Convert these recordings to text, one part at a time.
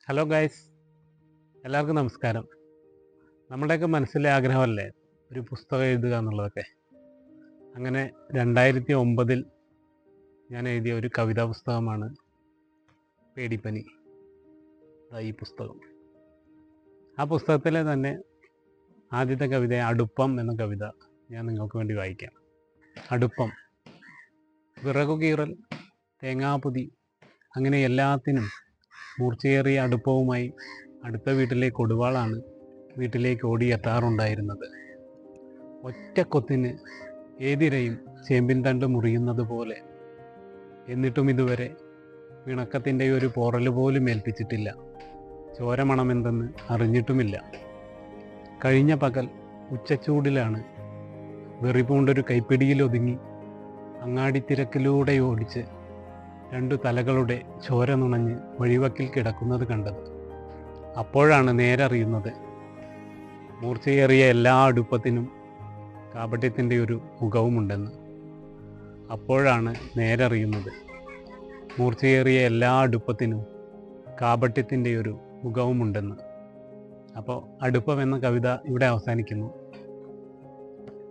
Hello guys, എല്ലാവർക്കും നമസ്കാരം. നമ്മുടെയൊക്കെ മനസ്സിലെ ആഗ്രഹമല്ലേ ഒരു പുസ്തകം എഴുതുക എന്നുള്ളതൊക്കെ. അങ്ങനെ 2009 ഞാൻ എഴുതിയ ഒരു കവിതാ പുസ്തകമാണ് പേടിപ്പനി. ഈ പുസ്തകം, ആ പുസ്തകത്തിലെ തന്നെ ആദ്യത്തെ കവിത അടുപ്പം എന്ന കവിത ഞാൻ നിങ്ങൾക്ക് വേണ്ടി വായിക്കാം. അടുപ്പം, വിറകുകീറൽ, തേങ്ങാപ്പൊതി, അങ്ങനെ എല്ലാത്തിനും മൂർച്ചയേറിയ അടുപ്പവുമായി അടുത്ത വീട്ടിലെ കൊടുവാളാണ് വീട്ടിലേക്ക് ഓടിയെത്താറുണ്ടായിരുന്നത്. ഒറ്റക്കൊത്തിന് ഏതിരയും ചേമ്പിൻ തണ്ട് മുറിയുന്നത് പോലെ. എന്നിട്ടും ഇതുവരെ പിണക്കത്തിൻ്റെ ഒരു പോറൽ പോലും ഏൽപ്പിച്ചിട്ടില്ല. ചോരമണമെന്തെന്ന് അറിഞ്ഞിട്ടുമില്ല. കഴിഞ്ഞ പകൽ ഉച്ചച്ചൂടിലാണ് വെറിപൂണ്ടൊരു കൈപ്പിടിയിലൊതുങ്ങി അങ്ങാടിത്തിരക്കിലൂടെ ഓടിച്ച് 2 തലകളുടെ ചോര നുണഞ്ഞ് വഴിവക്കിൽ കിടക്കുന്നത് കണ്ടത്. അപ്പോഴാണ് നേരറിയുന്നത്, മൂർച്ചയേറിയ എല്ലാ അടുപ്പത്തിനും കാപട്യത്തിൻ്റെ ഒരു മുഖവുമുണ്ടെന്ന്. അപ്പോഴാണ് നേരറിയുന്നത്, മൂർച്ചയേറിയ എല്ലാ അടുപ്പത്തിനും കാപട്യത്തിൻ്റെ ഒരു മുഖവുമുണ്ടെന്ന്. അപ്പോൾ അടുപ്പം എന്ന കവിത ഇവിടെ അവസാനിക്കുന്നു.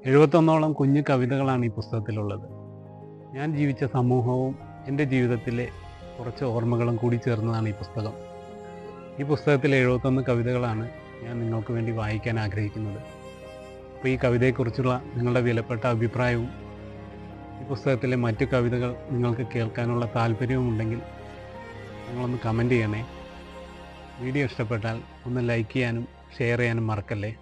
71ഓളം കുഞ്ഞു കവിതകളാണ് ഈ പുസ്തകത്തിലുള്ളത്. ഞാൻ ജീവിച്ച സമൂഹവും എൻ്റെ ജീവിതത്തിലെ കുറച്ച് ഓർമ്മകളും കൂടി ചേർന്നതാണ് ഈ പുസ്തകം. ഈ പുസ്തകത്തിലെ 71 കവിതകളാണ് ഞാൻ നിങ്ങൾക്ക് വേണ്ടി വായിക്കാൻ ആഗ്രഹിക്കുന്നത്. അപ്പോൾ ഈ കവിതയെക്കുറിച്ചുള്ള നിങ്ങളുടെ വിലപ്പെട്ട അഭിപ്രായവും ഈ പുസ്തകത്തിലെ മറ്റു കവിതകൾ നിങ്ങൾക്ക് കേൾക്കാനുള്ള താല്പര്യവും ഉണ്ടെങ്കിൽ നിങ്ങളൊന്ന് കമൻറ്റ് ചെയ്യണേ. വീഡിയോ ഇഷ്ടപ്പെട്ടാൽ ഒന്ന് ലൈക്ക് ചെയ്യാനും ഷെയർ ചെയ്യാനും മറക്കല്ലേ.